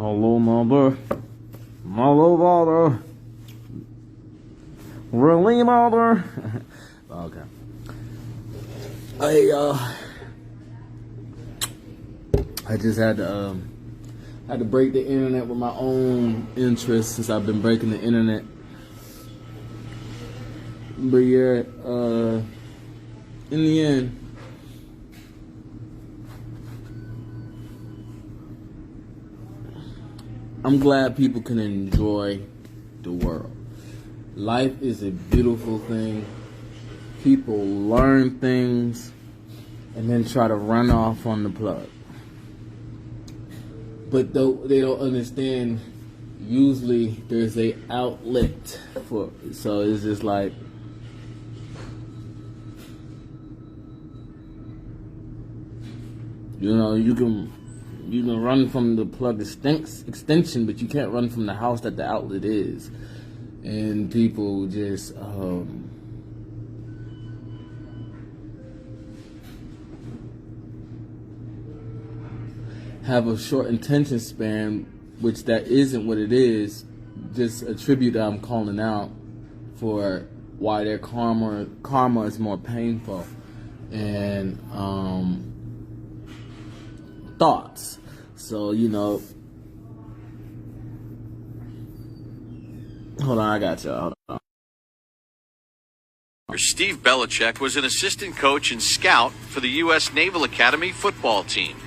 Hello, mother. Hello, mother. Really, mother? Okay. I just had to break the internet with my own interests since I've been breaking the internet. But yeah, in the end, I'm glad people can enjoy the world. Life is a beautiful thing. People learn things and then try to run off on the plug. But though they don't understand, usually there's a outlet for it. So it's just like, you know, you can run from the plug extension, but you can't run from the house that the outlet is. And people just have a short attention span, which that isn't what it is. Just a tribute that I'm calling out for why their karma is more painful. And thoughts. So, you know, hold on, I got y'all. Hold on. Steve Belichick was an assistant coach and scout for the U.S. Naval Academy football team.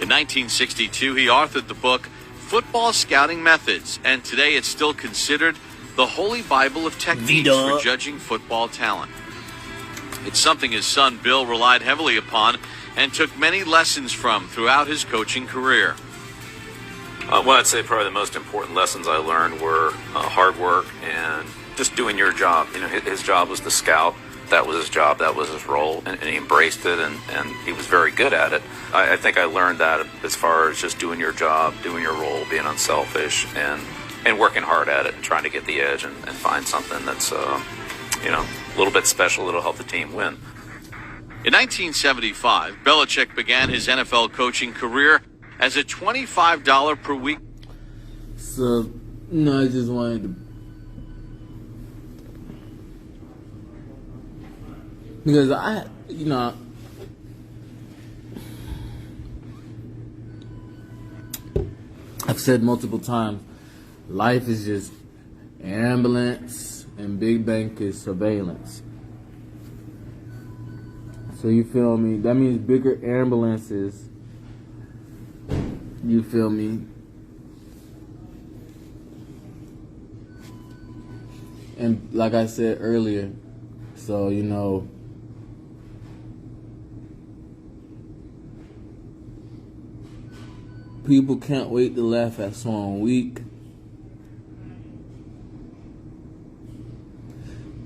In 1962, he authored the book Football Scouting Methods, and today it's still considered the holy Bible of techniques for judging football talent. It's something his son Bill relied heavily upon and took many lessons from throughout his coaching career. Well, I'd say probably the most important lessons I learned were hard work and just doing your job. You know, his job was to scout. That was his job. That was his role, and he embraced it, and he was very good at it. I think I learned that as far as just doing your job, doing your role, being unselfish, and working hard at it, and trying to get the edge and find something that's, you know, a little bit special that'll help the team win. In 1975, Belichick began his NFL coaching career as a $25 per week. So, no, I just wanted to, because I've said multiple times, life is just ambulance and big bank is surveillance. So you feel me? That means bigger ambulances. You feel me? And like I said earlier, so you know, people can't wait to laugh at someone weak.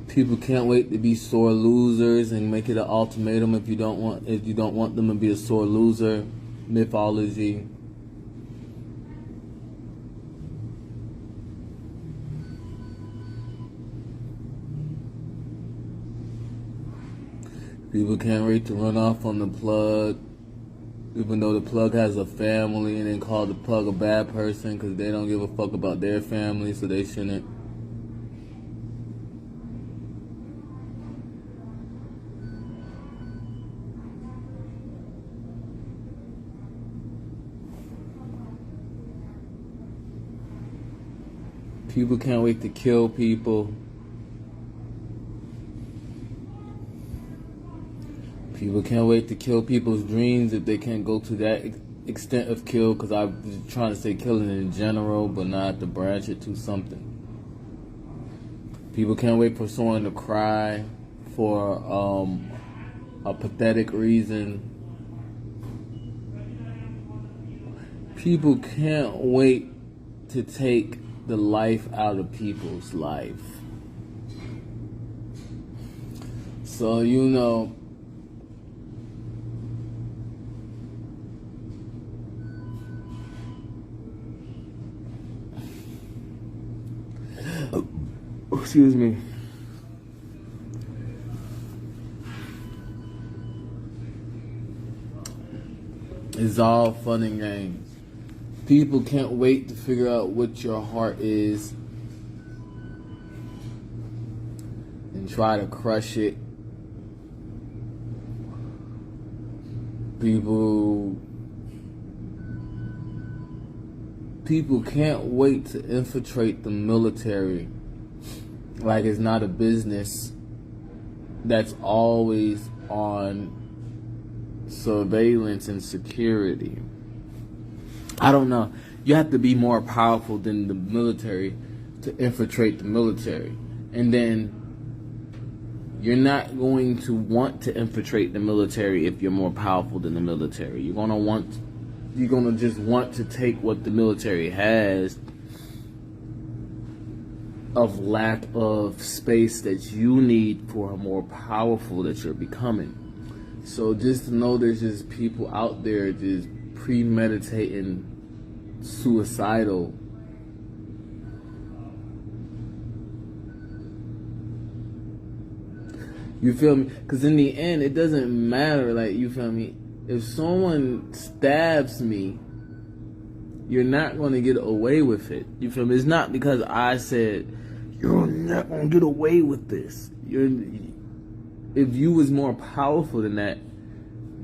People can't wait to be sore losers and make it an ultimatum if you don't want them to be a sore loser. Mythology. People can't wait to run off on the plug, even though the plug has a family, and then call the plug a bad person because they don't give a fuck about their family, so they shouldn't. People can't wait to kill people. People can't wait to kill people's dreams if they can't go to that extent of kill, because I'm trying to say killing in general, but not to branch it to something. People can't wait for someone to cry for a pathetic reason. People can't wait to take the life out of people's life. So, you know, excuse me. It's all fun and games. People can't wait to figure out what your heart is and try to crush it. People can't wait to infiltrate the military like it's not a business that's always on surveillance and security. I don't know. You have to be more powerful than the military to infiltrate the military. And then you're not going to want to infiltrate the military if you're more powerful than the military. You're gonna just want to take what the military has of lack of space that you need for a more powerful that you're becoming. So just know there's just people out there just premeditating suicidal. You feel me? Because in the end, it doesn't matter, like, you feel me? If someone stabs me, you're not going to get away with it. You feel me? It's not because I said, you're not going to get away with this. If you was more powerful than that,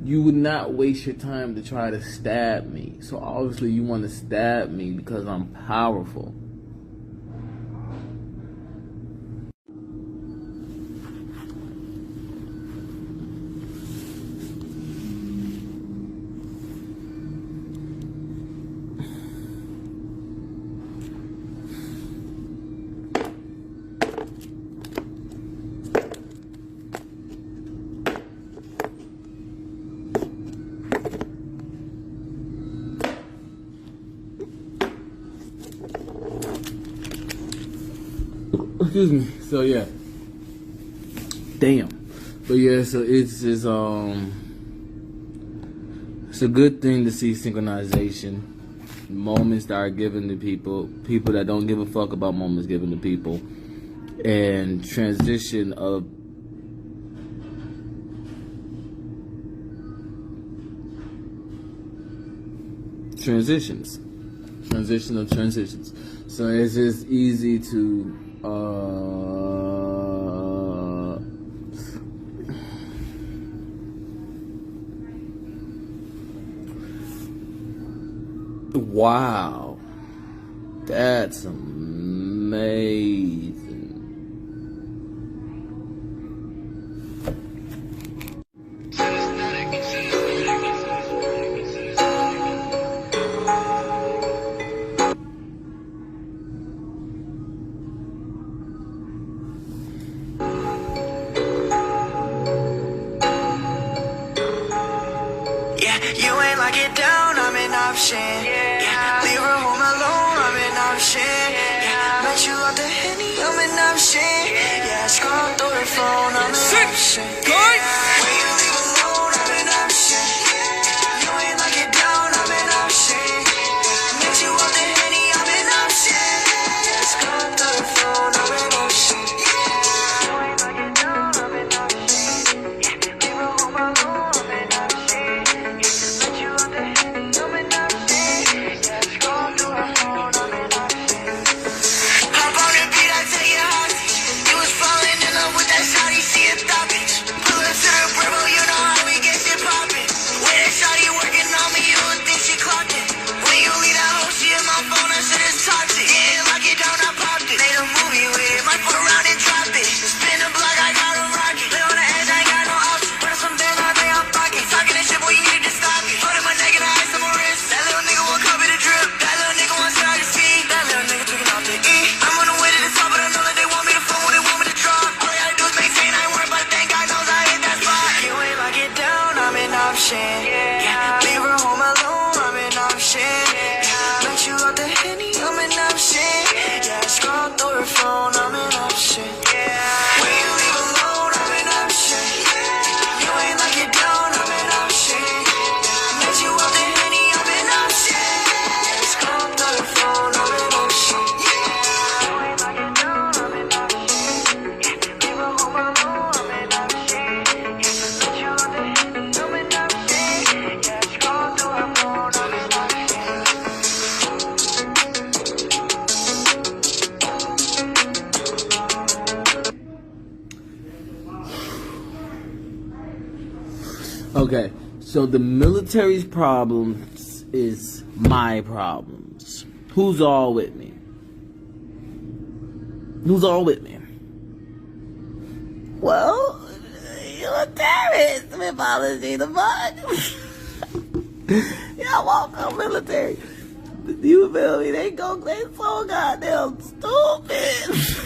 you would not waste your time to try to stab me. So obviously you want to stab me because I'm powerful. Excuse me. So yeah. Damn. But yeah, so it's just it's a good thing to see synchronization. Moments that are given to people that don't give a fuck about moments given to people. And transition of transitions. So it's just easy to wow, that's amazing. You ain't like it down, I'm an option. Yeah. Leave her home alone, I'm an option. Yeah. Met you out the Henny, I'm an option. Yeah, scroll through the phone, I'm an option. Yeah. When you leave alone, I'm an option. You ain't like it down, I'm an option. Met you out the Henny, I'm an option. Yeah, scroll through the phone, I'm an option. You ain't like it down, I'm an option. Leave her home alone, I'm an option. To the Okay, so the military's problems is my problems. Who's all with me? Who's all with me? Well, you're a terrorist, mythology, the fuck? Y'all welcome military. You feel me? They so goddamn stupid.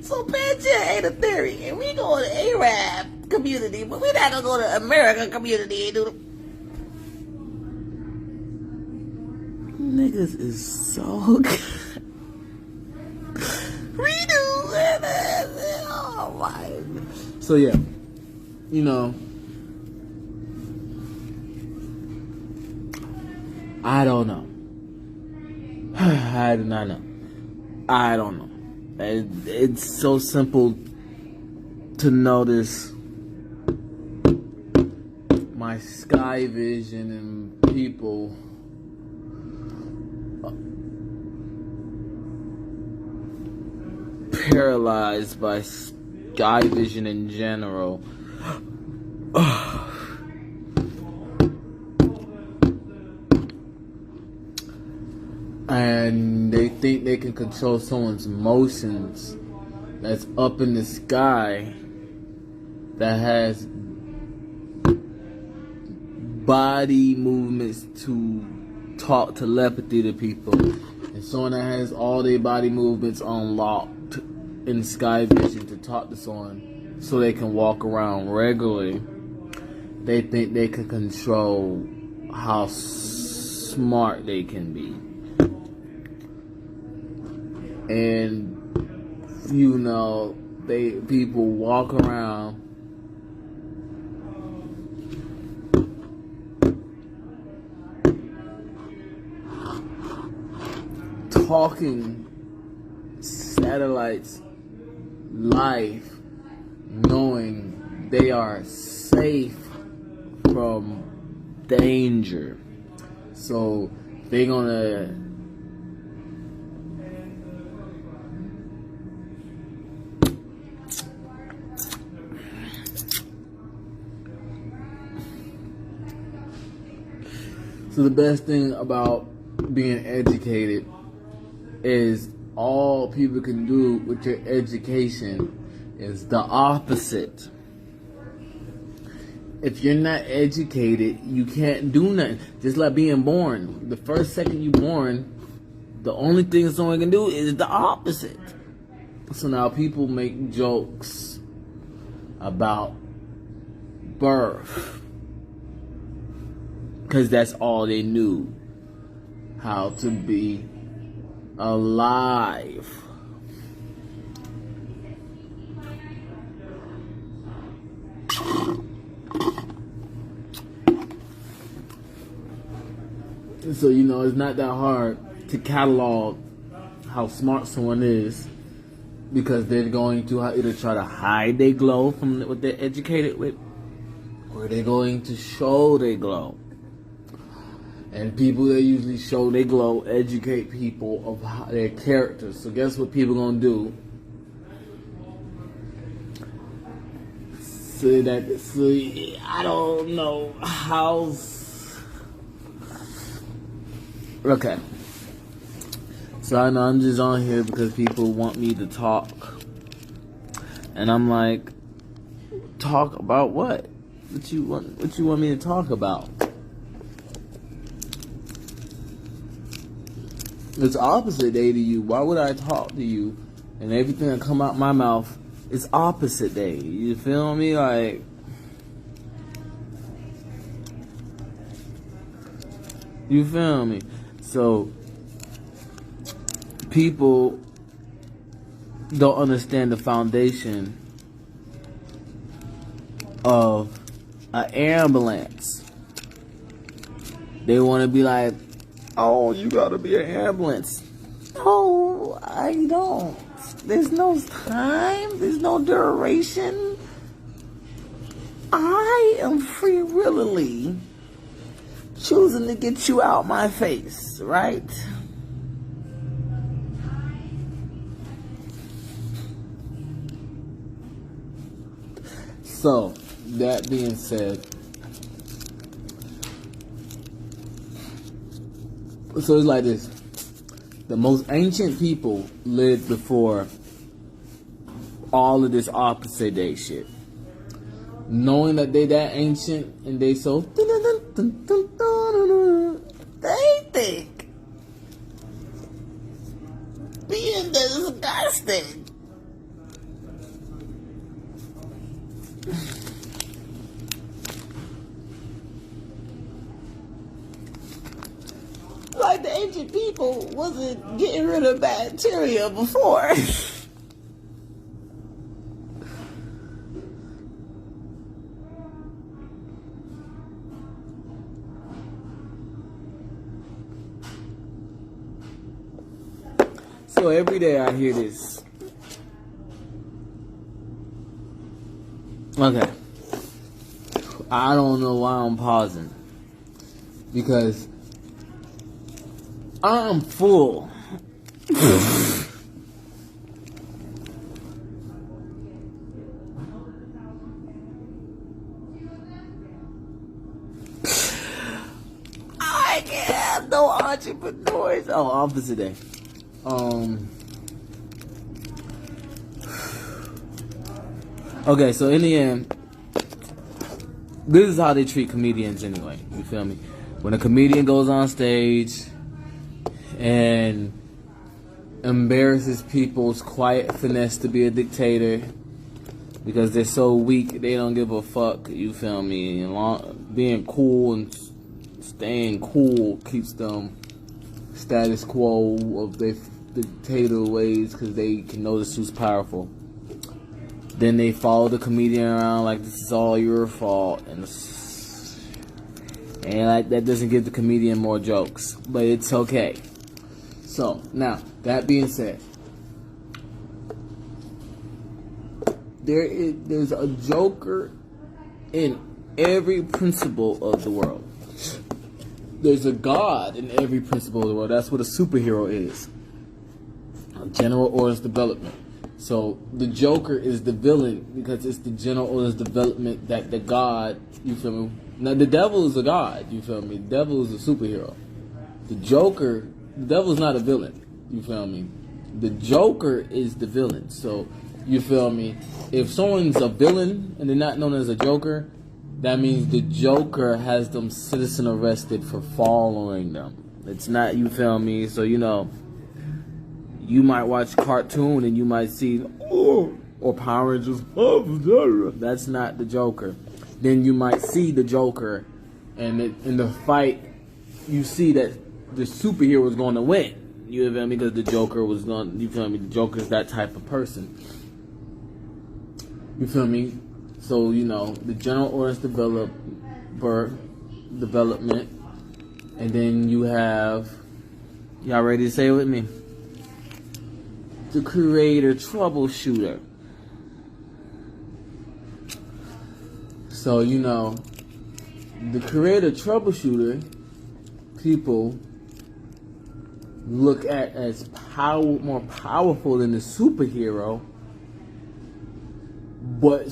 So Pangea ain't a theory, and we go to Arab community, but we're not gonna go to American community and do the. Niggas is so good. Redo. Oh my. So yeah, you know, I don't know. I do not know. I don't know. It's so simple to notice my sky vision and people paralyzed by sky vision in general. And they think they can control someone's emotions that's up in the sky, that has body movements to talk telepathy to people, and someone that has all their body movements unlocked in sky vision to talk to someone so they can walk around regularly. They think they can control how smart they can be. And you know, people walk around talking satellites life, knowing they are safe from danger. So they're gonna So the best thing about being educated is all people can do with your education is the opposite. If you're not educated, you can't do nothing. Just like being born. The first second you're born, the only thing someone can do is the opposite. So now people make jokes about birth, because that's all they knew how to be alive. So, you know, it's not that hard to catalog how smart someone is, because they're going to either try to hide their glow from what they're educated with, or they're going to show their glow. And people that usually show their glow educate people of their characters. So guess what people gonna do? So I don't know how. Okay. So I know I'm just on here because people want me to talk, and I'm like, talk about what? What you want me to talk about? It's opposite day to you. Why would I talk to you and everything that come out my mouth is opposite day? You feel me? Like, you feel me? So people don't understand the foundation of an ambulance. They want to be like, oh, you gotta be an ambulance. No, I don't. There's no time. There's no duration. I am free willingly choosing to get you out my face, right? So, that being said, so it's like this. The most ancient people lived before all of this opposite day shit. Knowing that they that ancient and they so they think being disgusting. Like the ancient people wasn't getting rid of bacteria before. So every day I hear this. Okay. I don't know why I'm pausing. Because I'm full. I can't have no entrepreneurs. Oh, opposite day. Okay, so in the end, this is how they treat comedians anyway. You feel me? When a comedian goes on stage and embarrasses people's quiet finesse to be a dictator because they're so weak, they don't give a fuck. You feel me? And being cool and staying cool keeps them status quo of their dictator ways because they can notice who's powerful. Then they follow the comedian around like this is all your fault, and like that doesn't give the comedian more jokes, but it's okay. So now that being said, there's a joker in every principle of the world. There's a god in every principle of the world. That's what a superhero is. General Order's development. So the Joker is the villain because it's the General Order's development that the god, you feel me? Now the devil is a god, you feel me? The devil is a superhero. The Joker, the devil's not a villain, you feel me? The Joker is the villain. So, you feel me? If someone's a villain and they're not known as a Joker, that means the Joker has them citizen arrested for following them. It's not, you feel me? So, you know, you might watch cartoon and you might see, oh, or Power Rangers, that's not the Joker. Then you might see the Joker, and in the fight, you see that the superhero is going to win. You feel me? Because the Joker was going, you feel me? The Joker's that type of person. You feel me? So, you know, the General Order's development, and then you have, y'all ready to say it with me? The creator troubleshooter. So, you know, the creator troubleshooter, people look at as more powerful than the superhero, but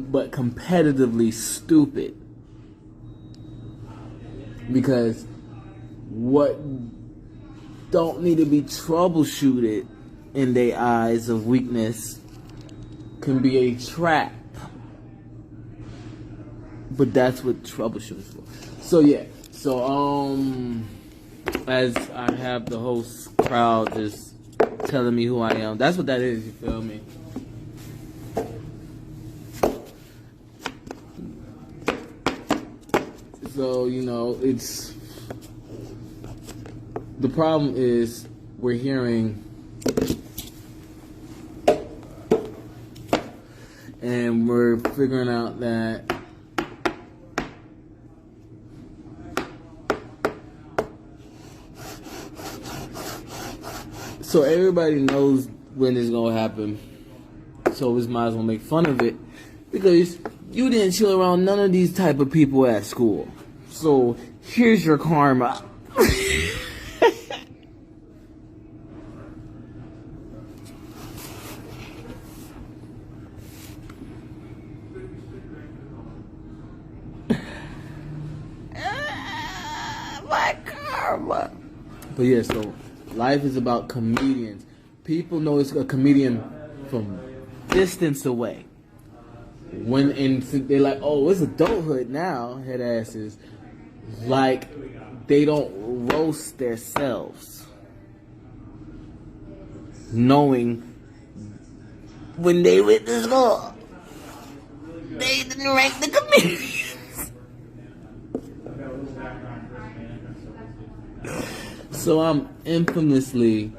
but competitively stupid. Because what don't need to be troubleshooted in their eyes of weakness can be a trap. But that's what troubleshooting is for. So yeah. So as I have the host crowd just telling me who I am, that's what that is, you feel me? So, you know, it's the problem is we're hearing and we're figuring out that so everybody knows when it's gonna happen, so we might as well make fun of it because you didn't chill around none of these type of people at school. So here's your karma. But yeah, so life is about comedians. People know it's a comedian from distance away. And they're like, oh, it's adulthood now, head asses. Like, they don't roast themselves. Knowing when they went to school, they didn't rank the comedians. So I'm infamously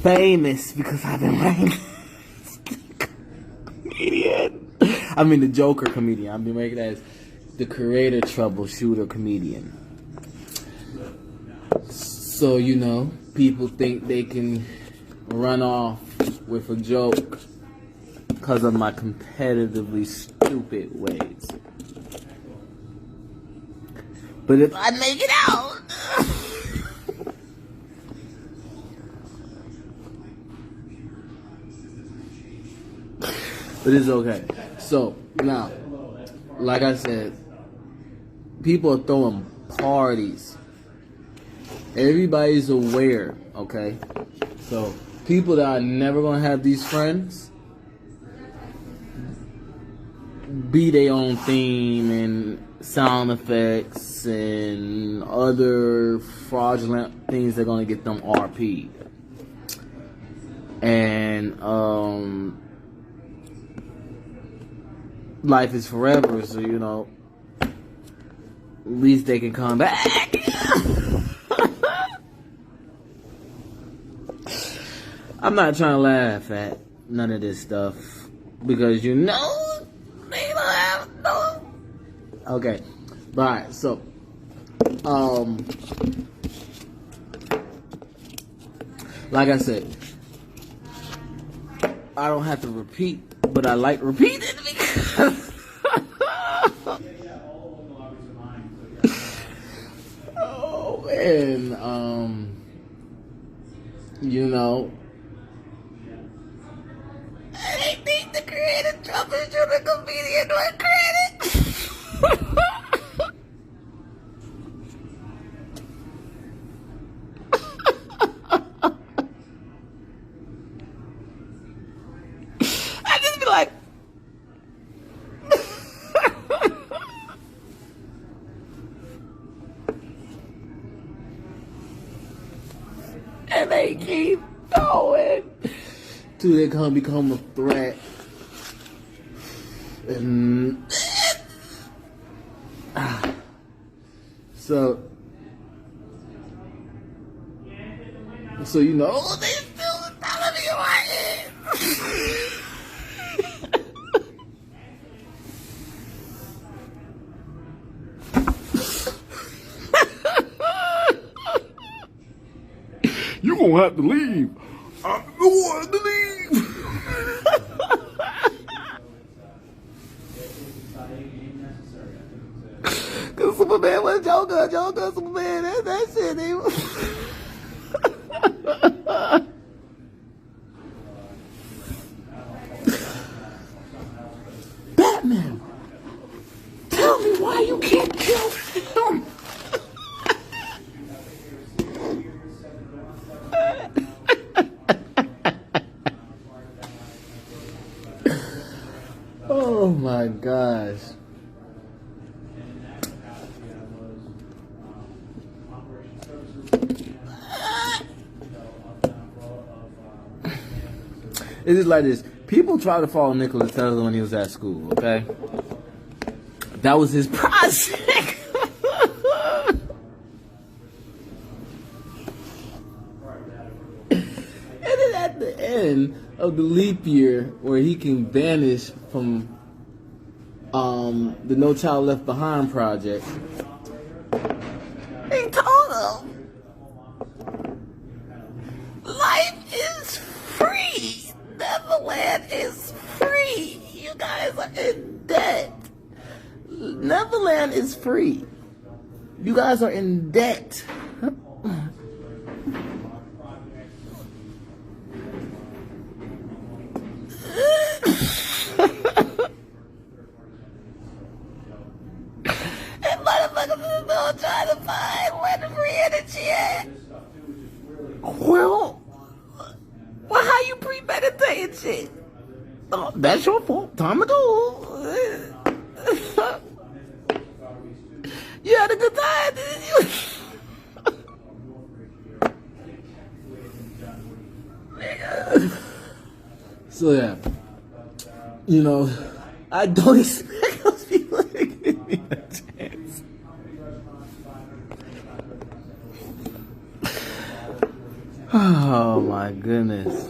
famous because I've been ranked comedian. I mean the Joker comedian. I've been ranked as the creator troubleshooter comedian. So, you know, people think they can run off with a joke because of my competitively stupid ways. But if I make it out, but it's okay. So, now, like I said, people are throwing parties. Everybody's aware, okay? So, people that are never going to have these friends, be their own theme and sound effects and other fraudulent things that are going to get them RP'd. And, life is forever, so, you know, at least they can come back. I'm not trying to laugh at none of this stuff because, you know, they don't have no. Okay, alright, so, like I said, I don't have to repeat, but I like repeating because oh man, you know, I think the creative troubleshooter comedian want credit. I just be like, and they keep going till they come become a threat. And so you know they still telling me right here. You gonna have to leave. I'm going to leave. Cause Superman was Joker, Superman, that shit. Batman, tell me why you can't kill him. Oh my gosh. It is like this. People try to follow Nicholas Tesla when he was at school, okay? That was his project. And then at the end of the leap year, where he can vanish from the No Child Left Behind project, he told him, life is free. Neverland is free. You guys are in debt. Neverland is free. You guys are in debt. And motherfuckers is still trying to find where the free energy at? Well, how you premeditating shit? Oh, that's your fault. Time to go. You had a good time, didn't you? So yeah, you know, I don't expect those people to give me a chance. Oh my goodness.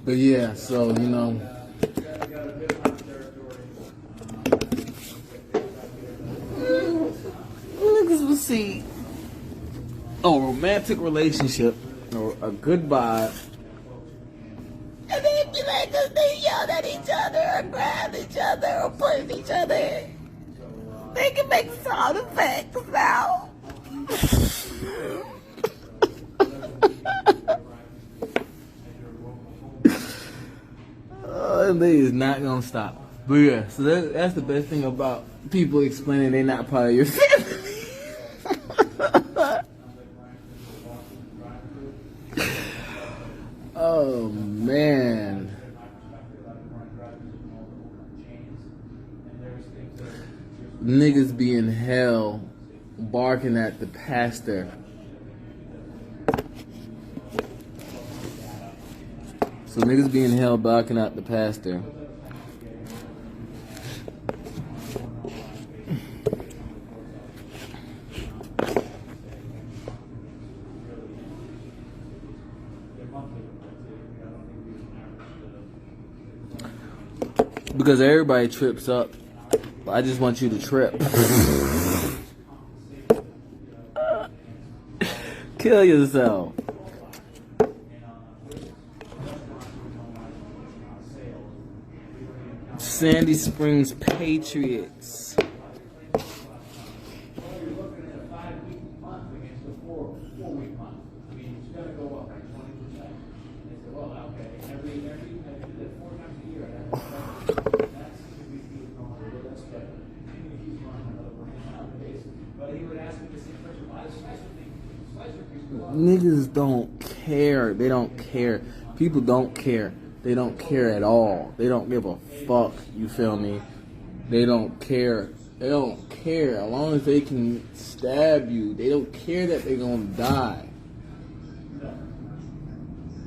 But yeah, so you know, niggas will see a romantic relationship or a good vibe, and then be like, they yelled at each other or grabbed each other or pushed each other. They can make sound effects now. They is not gonna stop. But yeah, so that's the best thing about people explaining they're not part of your family. Oh man. Niggas be in hell barking at the pastor. So niggas be in hell barking at the pastor. Because everybody trips up. I just want you to trip. Kill yourself. Sandy Springs Patriots. Niggas don't care. They don't care. People don't care. They don't care at all. They don't give a fuck. You feel me? They don't care. They don't care. As long as they can stab you, they don't care that they're gonna die.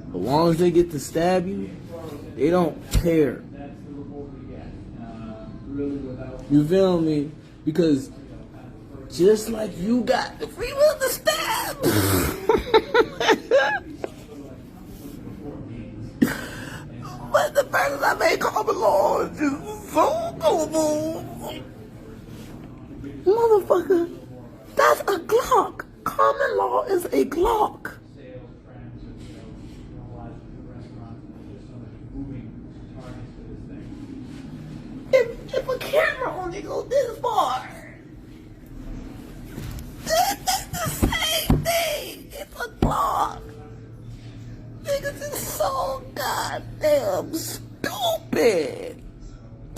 As long as they get to stab you, they don't care. You feel me? Because just like you got the free will to stab. But the person that made common law is just so gullible. Motherfucker, that's a Glock. Common law is a Glock. If a camera only goes this far, that's the same thing. It's a Glock. Niggas is so goddamn stupid.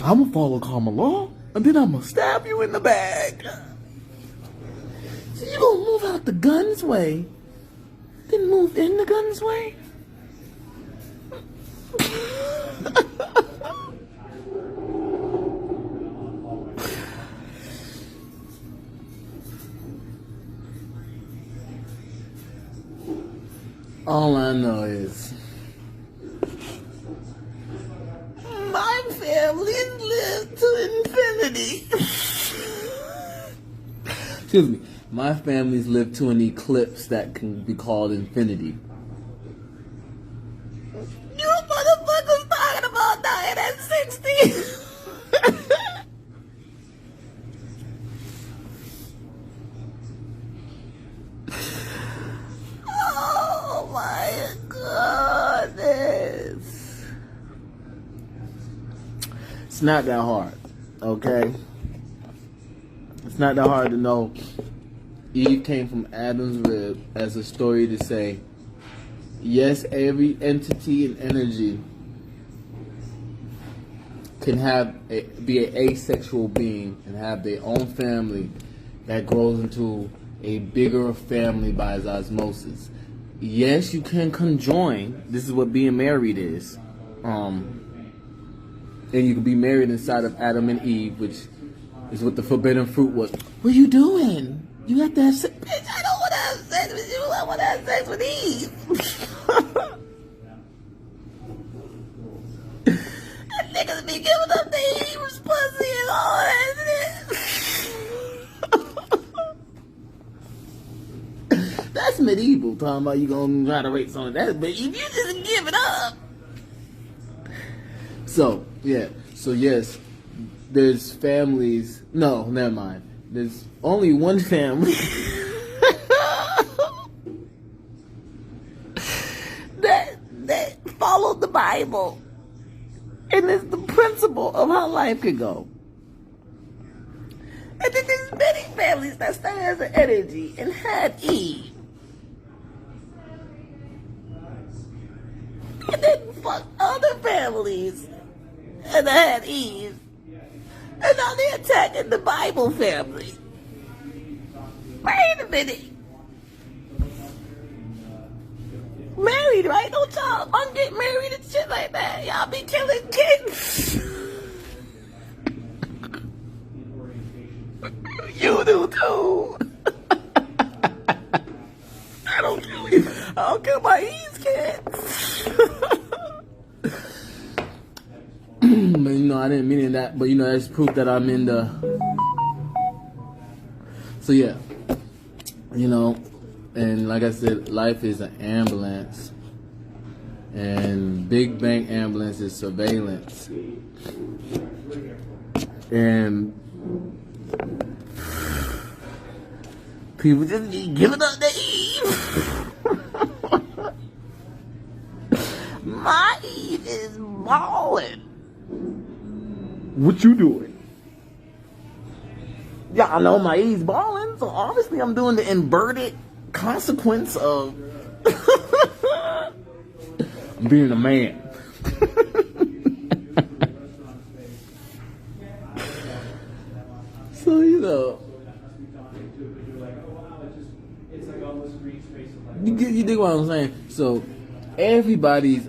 I'ma follow common law, and then I'ma stab you in the back. So you gonna move out the gun's way, then move in the gun's way? All I know is my family lived to infinity. Excuse me. My family's lived to an eclipse that can be called infinity. You motherfuckers talking about dying at 60. Oh my goodness. It's not that hard, okay? It's not that hard to know Eve came from Adam's rib as a story to say, yes, every entity and energy can be an asexual being and have their own family that grows into a bigger family by osmosis. Yes, you can conjoin. This is what being married is. And you can be married inside of Adam and Eve, which is what the forbidden fruit was. What are you doing? You have to have sex. Bitch, I don't want to have sex with you. I want to have sex with Eve. And niggas be giving up the Eve's pussy and all that shit. That's medieval, talking about you gonna try to rape someone. But if you just give it up. So, yeah. So, yes, there's families. No, never mind. There's only one family that followed the Bible. And it's the principle of how life could go. And then there's many families that started as an energy and had Eve. And then fucked other families and had Eve. And now they're attacking the Bible family. Wait a minute. Married, right? Don't y'all get married and shit like that. Y'all be killing kids. You do too. I don't kill my Eve's kids. But I didn't mean that. But that's proof that I'm in the. So yeah, and like I said, life is an ambulance, and big bank ambulance is surveillance, and people just be giving up the Eve. My Eve is balling. What you doing? Y'all know my Eve's balling, so obviously I'm doing the inverted consequence of being a man. So you dig what I'm saying? So everybody's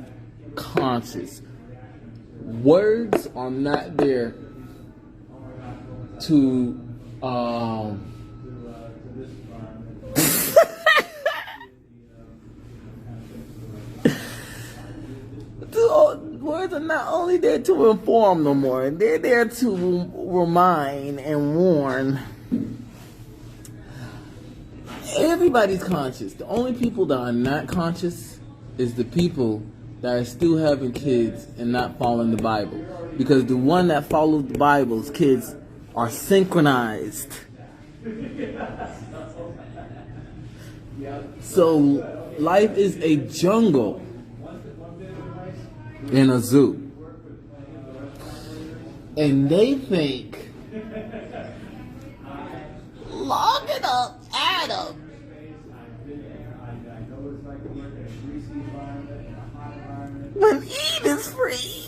conscious. Words are not there to words are not only there to inform no more, they're there to remind and warn. Everybody's conscious. The only people that are not conscious is the people that are still having kids and not following the Bible. Because the one that follows the Bible's kids are synchronized. So life is a jungle in a zoo. And they think, lock it up, Adam. When Eve is free.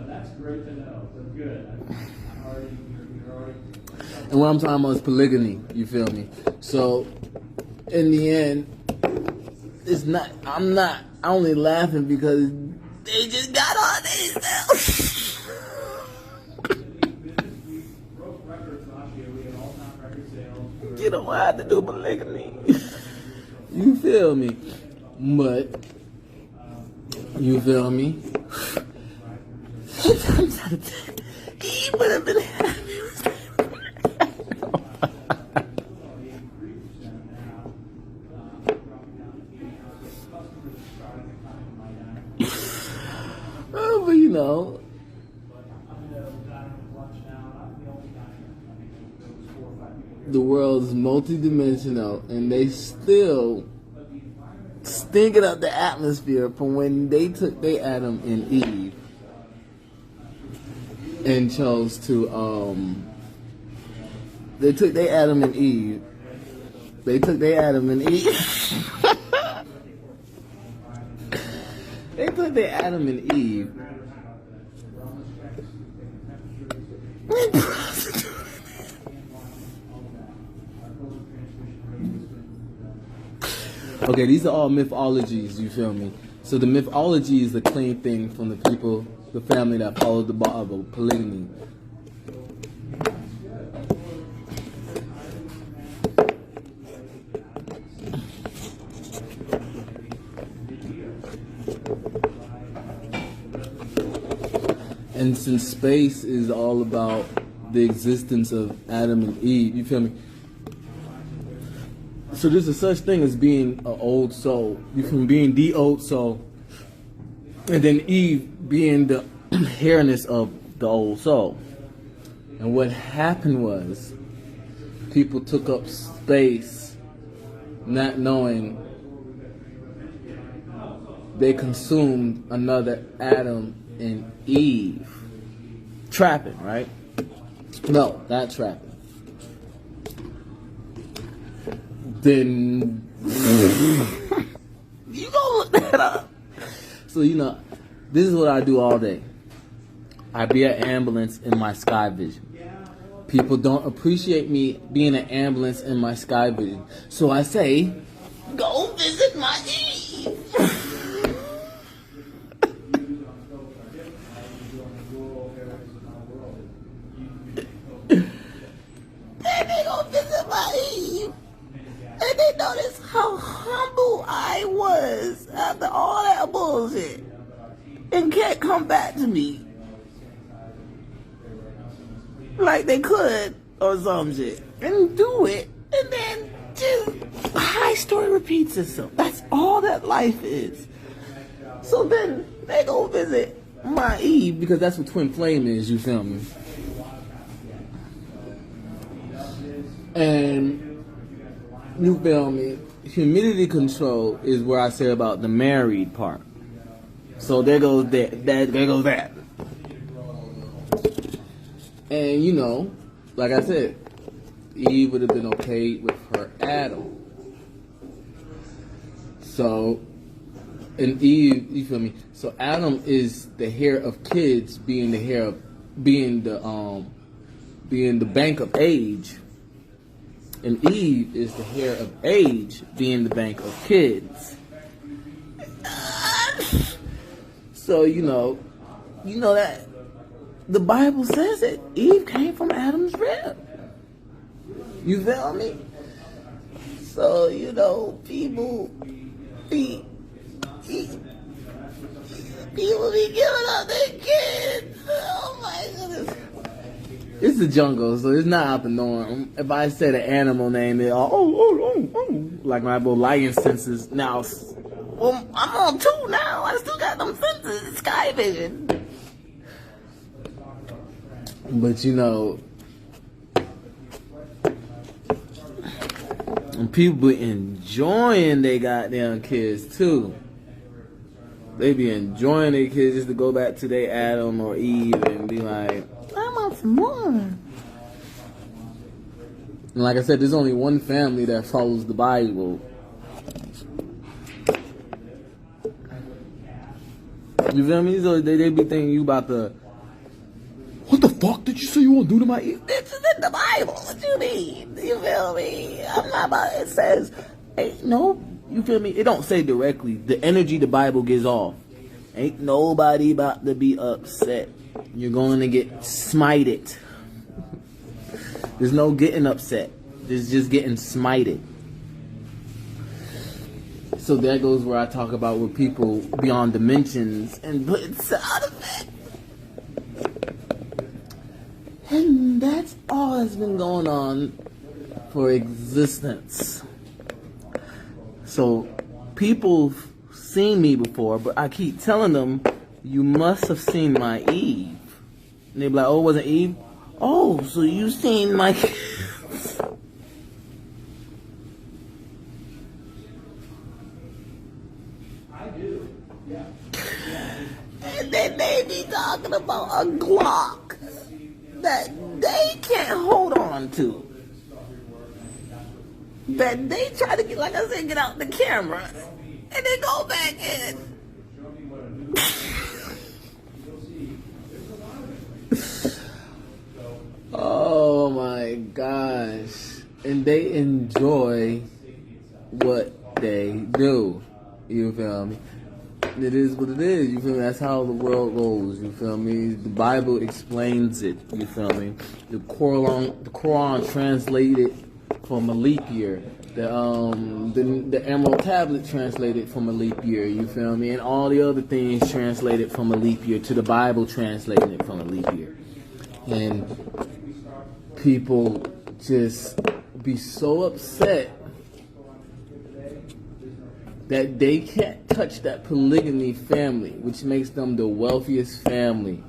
That's great to know. That's good. And what I'm talking about is polygamy. You feel me? So, in the end, it's not. I'm only laughing because they just got on themselves. You don't have to do polygamy. You feel me? But you feel me? He would have been happy. But the world's multidimensional, and they still stinking up the atmosphere from when they took their Adam and Eve and chose to they took their Adam and Eve took their Adam and Eve. Okay, these are all mythologies, you feel me? So the mythology is the clean thing from the people, the family that followed the Bible, polygamy. And since space is all about the existence of Adam and Eve, you feel me? So there's a such thing as being an old soul. You from being the old soul, and then Eve being the hairness of the old soul. And what happened was, people took up space, not knowing they consumed another Adam and Eve. Trapping, right? No, not trapping. Then you gonna look that up. So this is what I do all day. I be an ambulance in my sky vision. People don't appreciate me being an ambulance in my sky vision. So I say, go visit my Eve. And they go visit my Eve. And they notice how humble I was after all that bullshit. And can't come back to me like they could or some shit. And do it. And then just high story repeats itself. That's all that life is. So then they go visit my Eve, because that's what twin flame is, you feel me? And you feel me? Humidity control is where I say about the married part. So there goes that. There goes that. And like I said, Eve would have been okay with her Adam. So, and Eve, you feel me? So Adam is the hair of kids, being the bank of age. And Eve is the hair of age, being the bank of kids. So, that the Bible says that Eve came from Adam's rib. You feel me? So, people be giving up their kids. Oh my goodness. It's the jungle, so it's not out the norm. If I said an animal name, it like my little lion senses. Now, well, I'm on 2 now. I still got them senses, sky vision. But and people be enjoying they goddamn kids too. They be enjoying their kids just to go back to their Adam or Eve and be like, I want some more. And like I said, there's only one family that follows the Bible. You feel me? So they be thinking you about to, what the fuck did you say you want to do to my Eve? This is in the Bible. What you mean? You feel me? I'm not about, it says, hey, no, you feel me? It don't say directly. The energy the Bible gives off. Ain't nobody about to be upset. You're going to get smited. There's no getting upset. There's just getting smited. So that goes where I talk about with people beyond dimensions and putting side effects. And that's all that's been going on for existence. So people seen me before, but I keep telling them, you must have seen my Eve. And they be like, oh, it wasn't Eve? Oh, so you seen my kids. I do, yeah. And then they be talking about a Glock that they can't hold on to. That they try to get, like I said, get out the camera. And they go back in. Oh my gosh. And they enjoy what they do. You feel me? It is what it is. You feel me? That's how the world goes. You feel me? The Bible explains it. You feel me? The Quran translated from a leap year. The Emerald Tablet translated from a leap year. You feel me? And all the other things translated from a leap year to the Bible translating it from a leap year. And people just be so upset that they can't touch that polygamy family, which makes them the wealthiest family.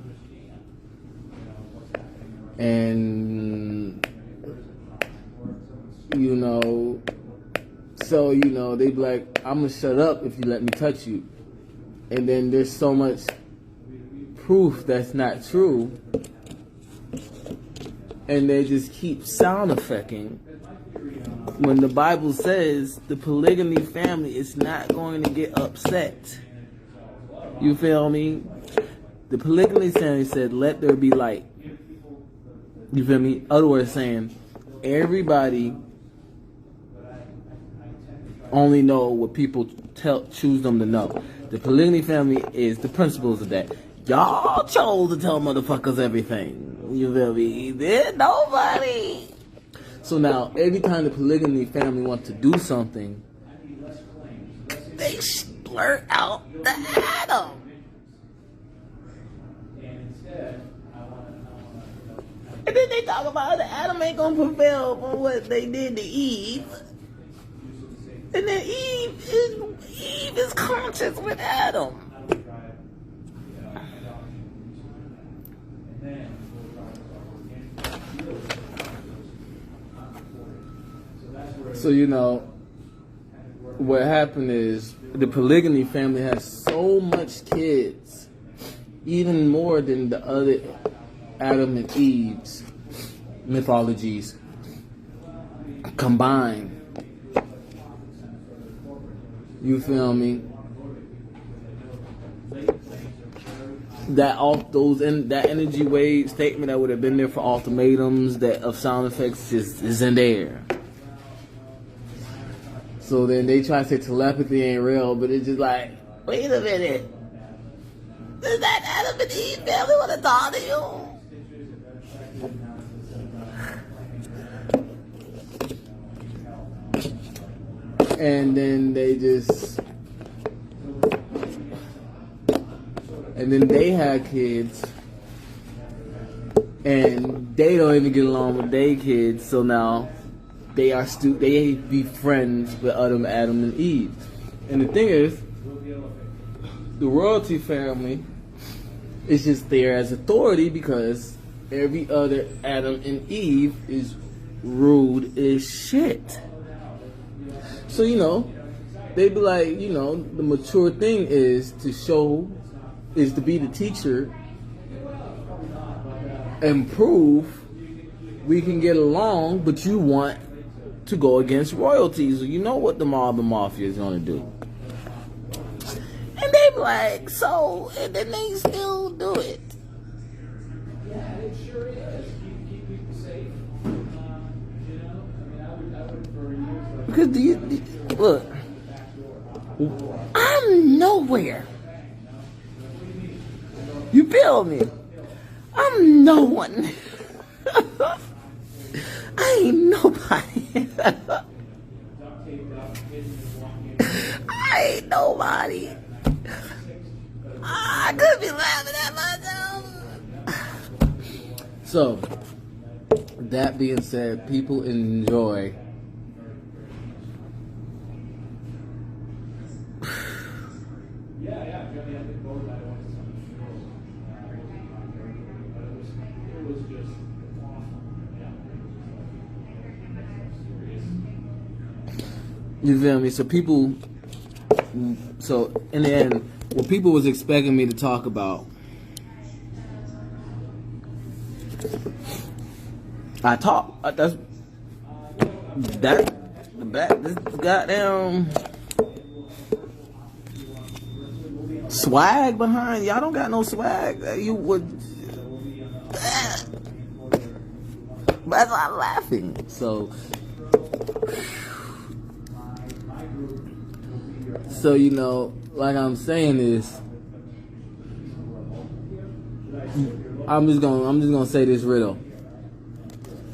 And, you know, so, you know, they be like, I'm going to shut up if you let me touch you. And then there's so much proof that's not true. And they just keep sound effecting. When the Bible says the polygamy family is not going to get upset. You feel me? The polygamy family said, let there be light. You feel me? Other words saying, everybody only know what people choose them to know. The polygamy family is the principles of that. Y'all chose to tell motherfuckers everything. You feel me? There's nobody. So now, every time the polygamy family wants to do something, they blurt out the Adam. And then they talk about how the Adam ain't gonna prevail for what they did to Eve. And then Eve is conscious with Adam. So, you know, what happened is the polygamy family has so much kids, even more than the other Adam and Eve's mythologies combined. You feel me? That that energy wave statement that would have been there for ultimatums that of sound effects just isn't there. So then they try to say telepathy ain't real, but it's just like, wait a minute. Does that Adam and Eve family want to talk to you? And then they just... And then they had kids. And they don't even get along with their kids, so now... They be friends with Adam and Eve. And the thing is, the royalty family is just there as authority because every other Adam and Eve is rude as shit. So, you know, they be like, you know, the mature thing is to be the teacher and prove we can get along, but you want to go against royalties. You know what the mob and mafia is going to do. And they be like, so, and then they still do it. Yeah, it sure is. Keep people safe. You know, I mean, I would for years. Because look, I'm nowhere. You feel me? I'm no one. I ain't nobody. I ain't nobody. I could be laughing at myself. So, that being said, people enjoy You feel me? So in the end, what people was expecting me to talk about, I talk. This goddamn swag behind. Y'all don't got no swag. You would. That's why I'm laughing. So you know, like I'm saying is, I'm just gonna say this riddle.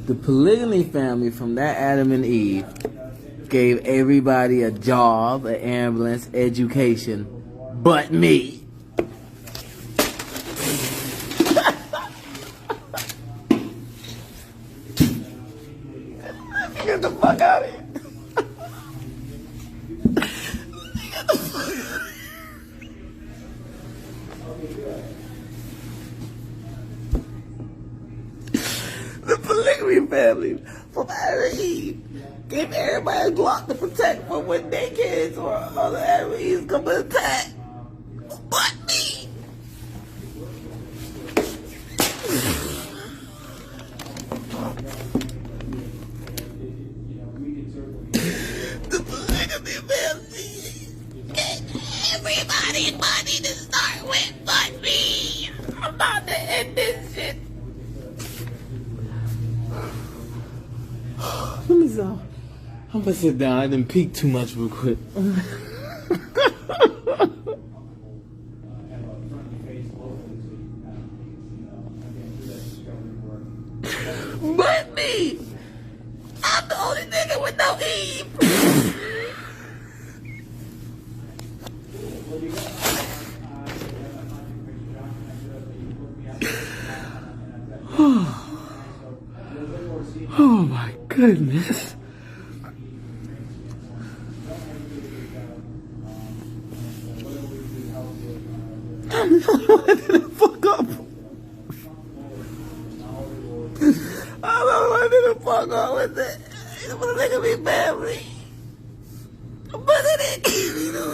The polygamy family from that Adam and Eve gave everybody a job, an ambulance, education, but me. Get the fuck out of here. Get the fuck out of here. The polygamy family from Adam and Eve gave everybody a Glock to protect from when their kids or other Adam and Eve's come to attack. But me. The polygamy family gave everybody money to start with, but me. I'm about to end this shit. Let me stop. I'm gonna sit down. I didn't peek too much real quick. But me! I'm the only nigga with no Eve! Oh my goodness. I'm the only one that didn't fuck up. I'm the only one that didn't fuck up with it. It's gonna make me family. But it ain't, you know.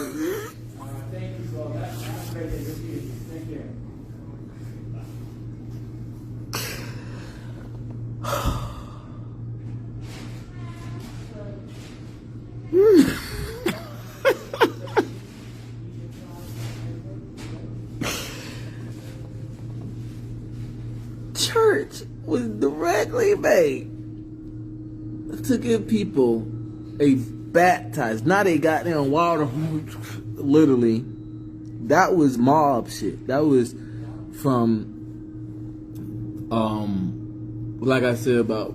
Church was directly made to give people a baptized, not a goddamn water. Literally, that was mob shit. That was from, like I said about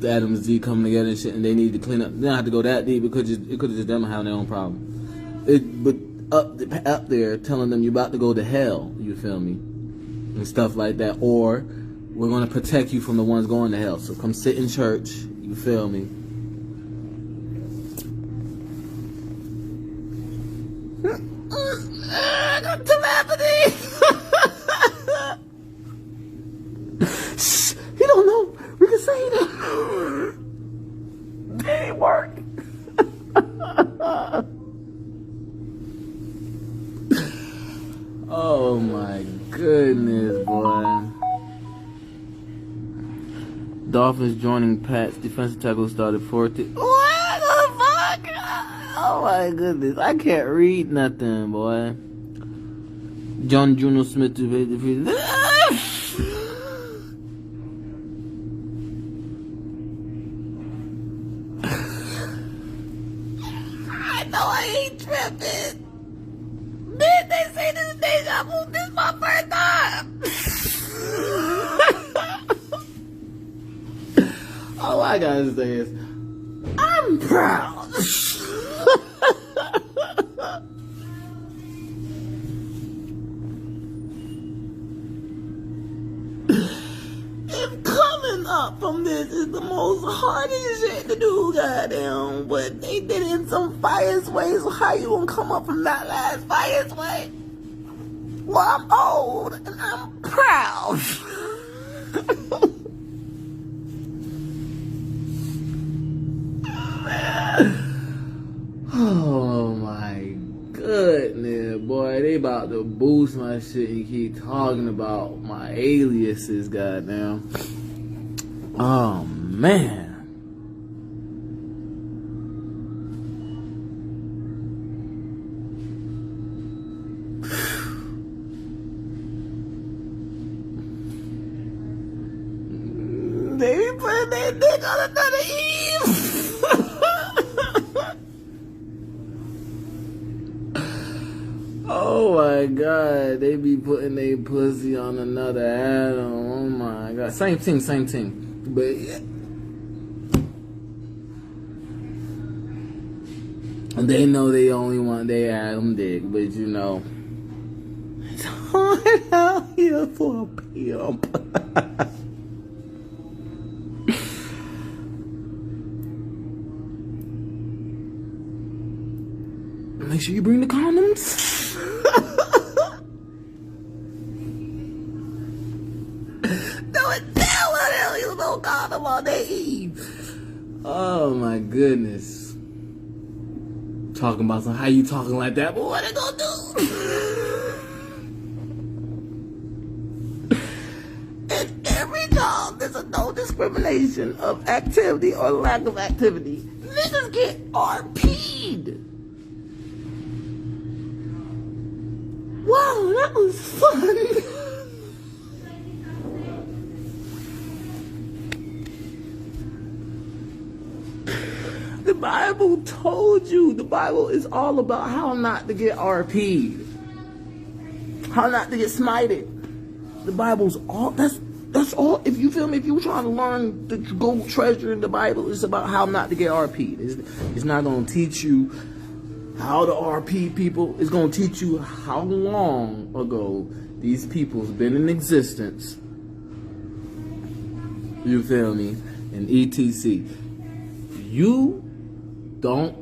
the Adam and Z coming together and shit, and they needed to clean up. They don't have to go that deep because it could have just them having their own problem. But up there telling them you're about to go to hell, you feel me, and stuff like that, or we're going to protect you from the ones going to hell. So come sit in church, you feel me. I got telepathy. Shh, he don't know. We can say that. It ain't work. Oh my goodness, boy. Dolphins joining Pats. Defensive tackle started 14. What the fuck? Oh my goodness. I can't read nothing, boy. John Juno Smith to defeat. I know I ain't tripping. Did they say this is deja vu? This is my first time. All I gotta say is, I'm proud. If coming up from this is the most hardest shit to do, goddamn, but they did it in some fire way, so how you gonna come up from that last fire way? Well, I'm old and I'm proud. Oh my goodness, boy, they about to boost my shit and keep talking about my aliases, goddamn. Oh man. be putting their dick on another Eve. Oh my God, they be putting their pussy on another Adam. Oh my God, same thing. But yeah. And they know they only want their Adam dick, but you know, it's hard out here for a pimp. Make sure you bring the condoms. No condom on their Eve. Oh my goodness. Talking about how you talking like that, but what they gonna do? In every job, there's a no discrimination of activity or lack of activity. Niggas get RP'd. Wow, that was fun. The Bible told you. The Bible is all about how not to get RP'd. How not to get smited. The Bible's all, that's all. If you feel me, if you're trying to learn the gold treasure in the Bible, it's about how not to get RP'd. It's not going to teach you how to RP people. It's going to teach you how long ago these people's been in existence. You feel me? And etc. You don't